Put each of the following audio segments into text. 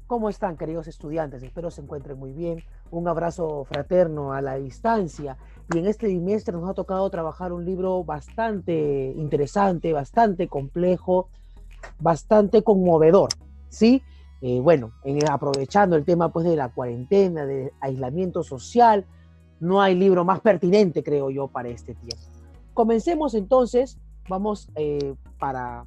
¿Cómo están, queridos estudiantes? Espero se encuentren muy bien. Un abrazo fraterno a la distancia. Y en este bimestre nos ha tocado trabajar un libro bastante interesante, bastante complejo, bastante conmovedor, ¿sí? Bueno, aprovechando el tema pues de la cuarentena, de aislamiento social, no hay libro más pertinente, creo yo, para este tiempo. Comencemos entonces, vamos para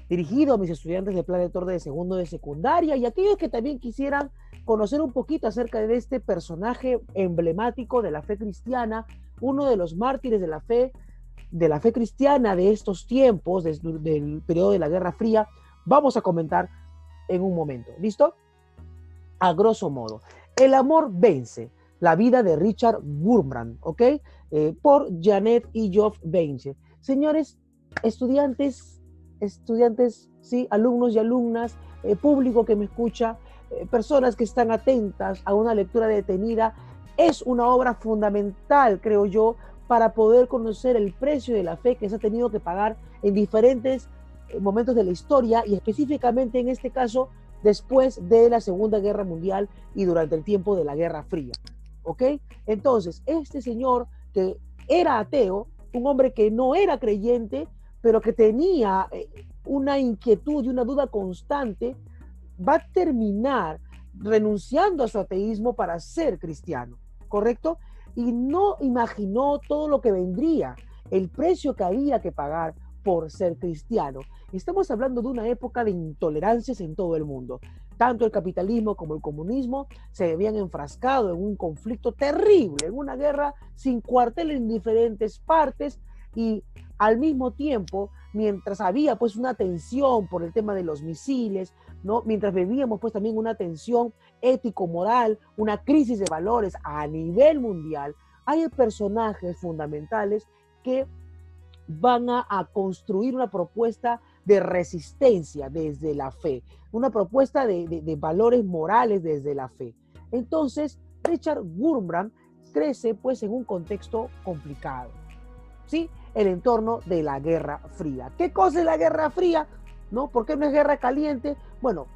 dirigido a mis estudiantes de Plan de Torre de segundo de secundaria y aquellos que también quisieran conocer un poquito acerca de este personaje emblemático de la fe cristiana, uno de los mártires de la fe cristiana de estos tiempos, del periodo de la Guerra Fría. Vamos a comentar en un momento. ¿Listo? A grosso modo, El amor vence, la vida de Richard Wurmbrand, ¿ok? Por Janet y Geoff Benche. Señores, estudiantes, sí, alumnos y alumnas, público que me escucha, personas que están atentas a una lectura detenida, es una obra fundamental, creo yo, para poder conocer el precio de la fe que se ha tenido que pagar en diferentes momentos de la historia y específicamente en este caso después de la Segunda Guerra Mundial y durante el tiempo de la Guerra Fría. ¿Ok? Entonces, este señor que era ateo, un hombre que no era creyente, pero que tenía una inquietud y una duda constante, va a terminar renunciando a su ateísmo para ser cristiano, ¿correcto? Y no imaginó todo lo que vendría, el precio que había que pagar por ser cristiano. Estamos hablando de una época de intolerancias en todo el mundo. Tanto el capitalismo como el comunismo se habían enfrascado en un conflicto terrible, en una guerra sin cuartel en diferentes partes y al mismo tiempo, mientras había pues una tensión por el tema de los misiles, ¿no? Mientras vivíamos pues también una tensión ético-moral, una crisis de valores a nivel mundial, hay personajes fundamentales que van a construir una propuesta de resistencia desde la fe, una propuesta de valores morales desde la fe. Entonces, Richard Wurmbrand crece pues en un contexto complicado, ¿sí? El entorno de la Guerra Fría. ¿Qué cosa es la Guerra Fría? ¿No? ¿Por qué no es guerra caliente? Bueno,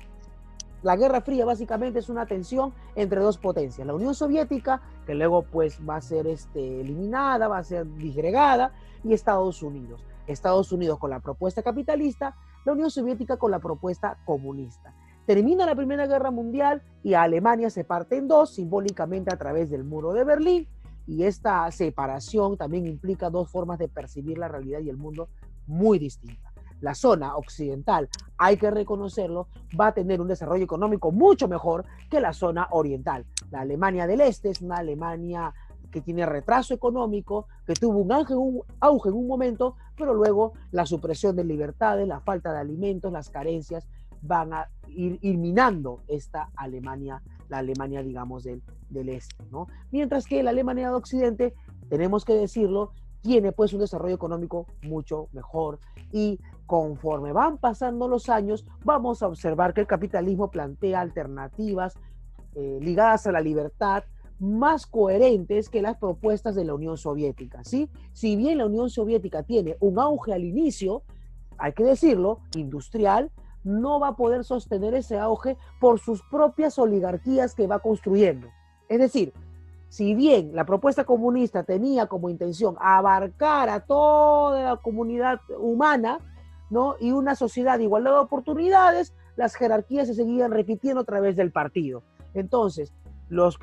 la Guerra Fría básicamente es una tensión entre dos potencias, la Unión Soviética, que luego pues va a ser eliminada, va a ser disgregada, y Estados Unidos. Estados Unidos con la propuesta capitalista, la Unión Soviética con la propuesta comunista. Termina la Primera Guerra Mundial y Alemania se parte en dos, simbólicamente a través del muro de Berlín, y esta separación también implica dos formas de percibir la realidad y el mundo muy distintas. La zona occidental, hay que reconocerlo, va a tener un desarrollo económico mucho mejor que la zona oriental. La Alemania del Este es una Alemania que tiene retraso económico, que tuvo un auge en un momento, pero luego la supresión de libertades, la falta de alimentos, las carencias van a ir minando esta Alemania, la Alemania, digamos, del Este, ¿no? Mientras que la Alemania de Occidente, tenemos que decirlo, tiene pues un desarrollo económico mucho mejor y conforme van pasando los años, vamos a observar que el capitalismo plantea alternativas ligadas a la libertad más coherentes que las propuestas de la Unión Soviética, ¿sí? Si bien la Unión Soviética tiene un auge al inicio, hay que decirlo, industrial, no va a poder sostener ese auge por sus propias oligarquías que va construyendo. Es decir, si bien la propuesta comunista tenía como intención abarcar a toda la comunidad humana, ¿no? Y una sociedad de igualdad de oportunidades, las jerarquías se seguían repitiendo a través del partido. Entonces, los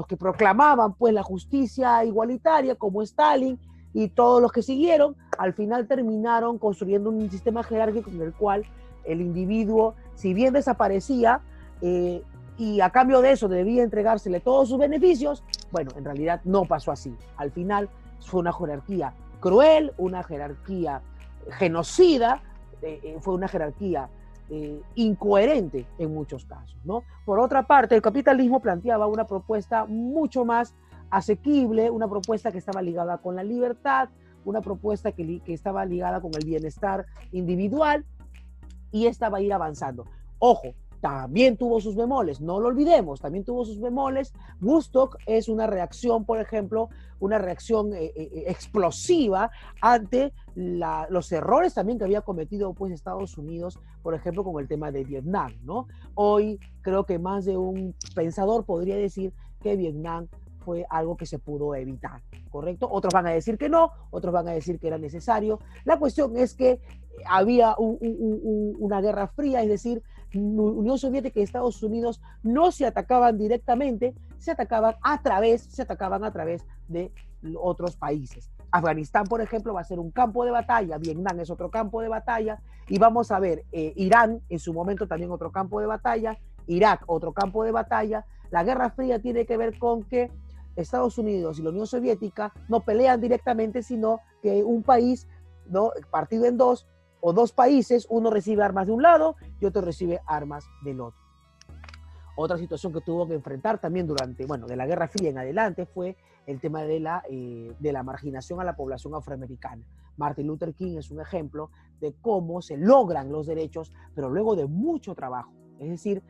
que proclamaban pues la justicia igualitaria, como Stalin y todos los que siguieron, al final terminaron construyendo un sistema jerárquico en el cual el individuo, si bien desaparecía, y a cambio de eso debía entregársele todos sus beneficios, bueno, en realidad no pasó así. Al final fue una jerarquía cruel, una jerarquía genocida, fue una jerarquía incoherente en muchos casos, ¿no? Por otra parte, el capitalismo planteaba una propuesta mucho más asequible, una propuesta que estaba ligada con la libertad, una propuesta que estaba ligada con el bienestar individual y esta va a ir avanzando. Ojo, también tuvo sus bemoles, no lo olvidemos, también tuvo sus bemoles. Woodstock es una reacción, por ejemplo, una reacción explosiva ante los errores también que había cometido pues Estados Unidos, por ejemplo, con el tema de Vietnam, ¿no? Hoy creo que más de un pensador podría decir que Vietnam fue algo que se pudo evitar, ¿correcto? Otros van a decir que no, otros van a decir que era necesario. La cuestión es que había una guerra fría, es decir, Unión Soviética y Estados Unidos no se atacaban directamente, se atacaban a través de otros países. Afganistán, por ejemplo, va a ser un campo de batalla, Vietnam es otro campo de batalla, y vamos a ver, Irán en su momento también otro campo de batalla, Irak otro campo de batalla. La Guerra Fría tiene que ver con que Estados Unidos y la Unión Soviética no pelean directamente, sino que un país, ¿no?, partido en dos, o dos países, uno recibe armas de un lado y otro recibe armas del otro. Otra situación que tuvo que enfrentar también durante, bueno, de la Guerra Fría en adelante fue el tema de la marginación a la población afroamericana. Martin Luther King es un ejemplo de cómo se logran los derechos, pero luego de mucho trabajo. Es decir,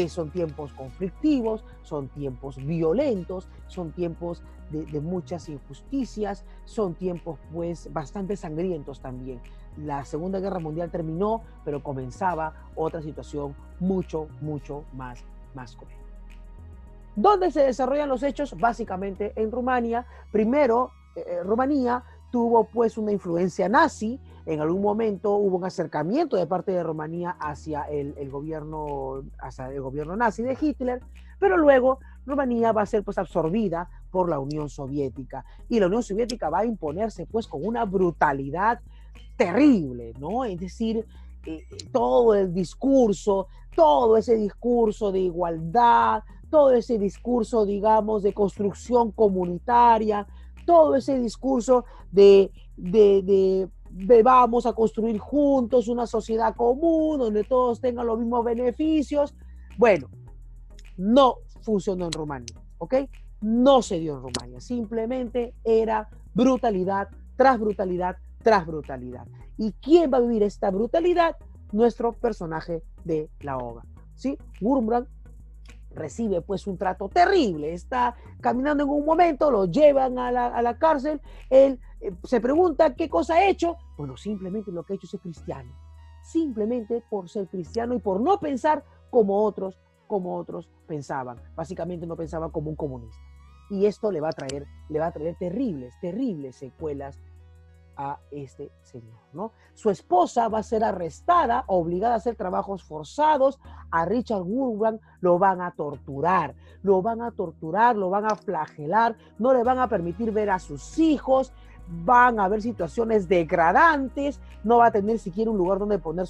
son tiempos conflictivos, son tiempos violentos, son tiempos de muchas injusticias, son tiempos pues bastante sangrientos también. La Segunda Guerra Mundial terminó, pero comenzaba otra situación mucho más cruel. ¿Dónde se desarrollan los hechos? Básicamente en Rumania. Primero, Rumanía tuvo pues una influencia nazi. En algún momento hubo un acercamiento de parte de Rumanía hacia el gobierno nazi de Hitler, pero luego Rumanía va a ser pues absorbida por la Unión Soviética, y la Unión Soviética va a imponerse pues con una brutalidad terrible, ¿no? Es decir, todo ese discurso de igualdad, todo ese discurso, digamos, de construcción comunitaria, todo ese discurso de vamos a construir juntos una sociedad común donde todos tengan los mismos beneficios. Bueno, no funcionó en Rumania, ¿ok? No se dio en Rumania, simplemente era brutalidad tras brutalidad tras brutalidad. ¿Y quién va a vivir esta brutalidad? Nuestro personaje de la obra, ¿sí? Wurmbrand recibe pues un trato terrible, está caminando en un momento, lo llevan a la cárcel, él se pregunta qué cosa ha hecho. Bueno, simplemente lo que ha hecho es ser cristiano, simplemente por ser cristiano y por no pensar como otros pensaban. Básicamente no pensaban como un comunista, y esto le va a traer terribles secuelas a este señor, ¿no? Su esposa va a ser arrestada, obligada a hacer trabajos forzados. A Richard Wurmbrand lo van a torturar, lo van a flagelar, no le van a permitir ver a sus hijos, van a haber situaciones degradantes, no va a tener siquiera un lugar donde poner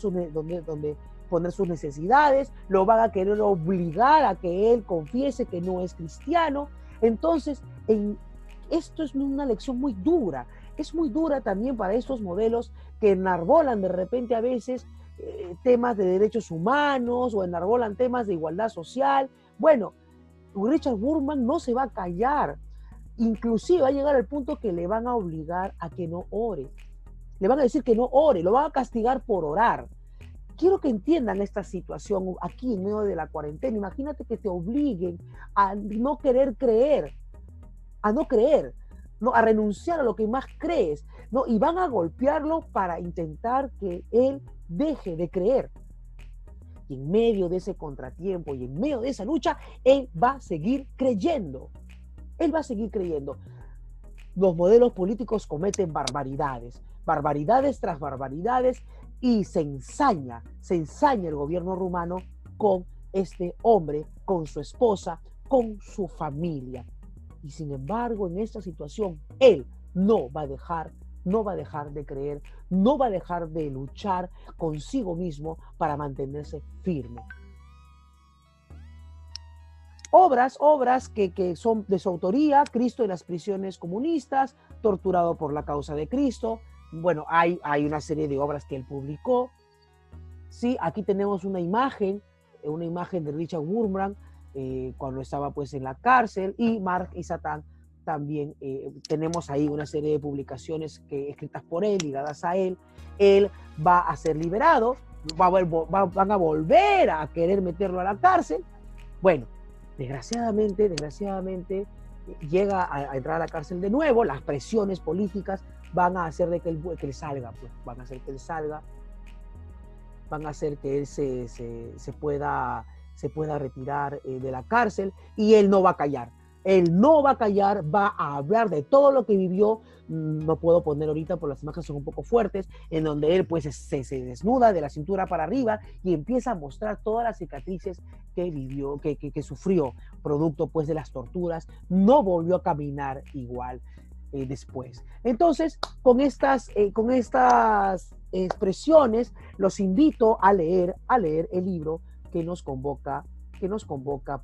sus necesidades, lo van a querer obligar a que él confiese que no es cristiano. Entonces, esto es una lección muy dura. Es muy dura también para estos modelos que enarbolan de repente a veces temas de derechos humanos o enarbolan temas de igualdad social. Bueno, Richard Wurmbrand no se va a callar. Inclusive va a llegar al punto que le van a obligar a que no ore. Le van a decir que no ore, lo van a castigar por orar. Quiero que entiendan esta situación aquí en medio de la cuarentena. Imagínate que te obliguen a no querer creer, ¿no?, a renunciar a lo que más crees, ¿no? Y van a golpearlo para intentar que él deje de creer. Y en medio de ese contratiempo y en medio de esa lucha, él va a seguir creyendo. Él va a seguir creyendo. Los modelos políticos cometen barbaridades tras barbaridades, y se ensaña el gobierno rumano con este hombre, con su esposa, con su familia. Y sin embargo, en esta situación, él no va a dejar de creer, no va a dejar de luchar consigo mismo para mantenerse firme. Obras que son de su autoría: Cristo en las prisiones comunistas, Torturado por la causa de Cristo. Bueno, hay una serie de obras que él publicó. Sí, aquí tenemos una imagen de Richard Wurmbrand cuando estaba pues en la cárcel, y Mark y Satán también. Tenemos ahí una serie de publicaciones escritas por él, ligadas a él. Él va a ser liberado, van a volver a querer meterlo a la cárcel. Bueno, desgraciadamente, llega a entrar a la cárcel de nuevo. Las presiones políticas van a hacer de que él salga, pues, van a hacer que él salga, van a hacer que él se pueda retirar de la cárcel, y él no va a callar. Él no va a callar, va a hablar de todo lo que vivió. No puedo poner ahorita porque las imágenes son un poco fuertes, en donde él pues se desnuda de la cintura para arriba y empieza a mostrar todas las cicatrices que vivió, que sufrió, producto pues de las torturas. No volvió a caminar igual después. Entonces, con estas expresiones, los invito a leer el libro que nos convoca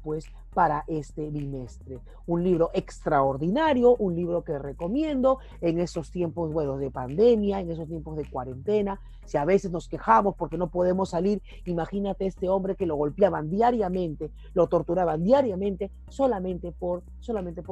pues para este bimestre. Un libro extraordinario, un libro que recomiendo en esos tiempos, bueno, de pandemia, en esos tiempos de cuarentena. Si a veces nos quejamos porque no podemos salir, imagínate este hombre que lo golpeaban diariamente, lo torturaban diariamente, solamente por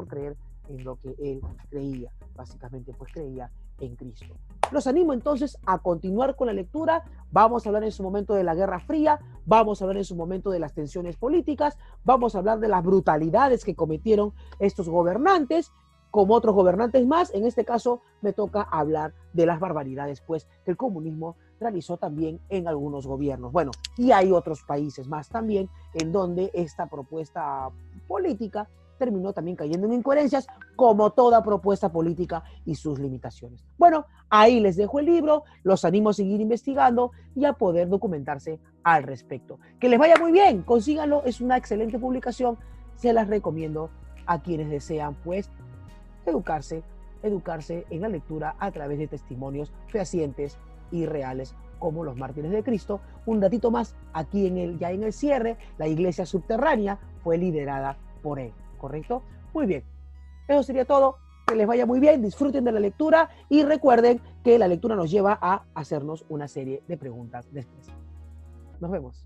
creer en lo que él creía. Básicamente, pues creía en Cristo. Los animo entonces a continuar con la lectura. Vamos a hablar en su momento de la Guerra Fría, vamos a hablar en su momento de las tensiones políticas, vamos a hablar de las brutalidades que cometieron estos gobernantes, como otros gobernantes más. En este caso me toca hablar de las barbaridades pues que el comunismo realizó también en algunos gobiernos. Bueno, y hay otros países más también en donde esta propuesta política terminó también cayendo en incoherencias, como toda propuesta política y sus limitaciones. Bueno, ahí les dejo el libro, los animo a seguir investigando y a poder documentarse al respecto. Que les vaya muy bien, consíganlo, es una excelente publicación, se las recomiendo a quienes desean pues educarse en la lectura a través de testimonios fehacientes y reales como los mártires de Cristo. Un datito más, aquí ya en el cierre, la iglesia subterránea fue liderada por él. ¿Correcto? Muy bien. Eso sería todo. Que les vaya muy bien, disfruten de la lectura y recuerden que la lectura nos lleva a hacernos una serie de preguntas después. Nos vemos.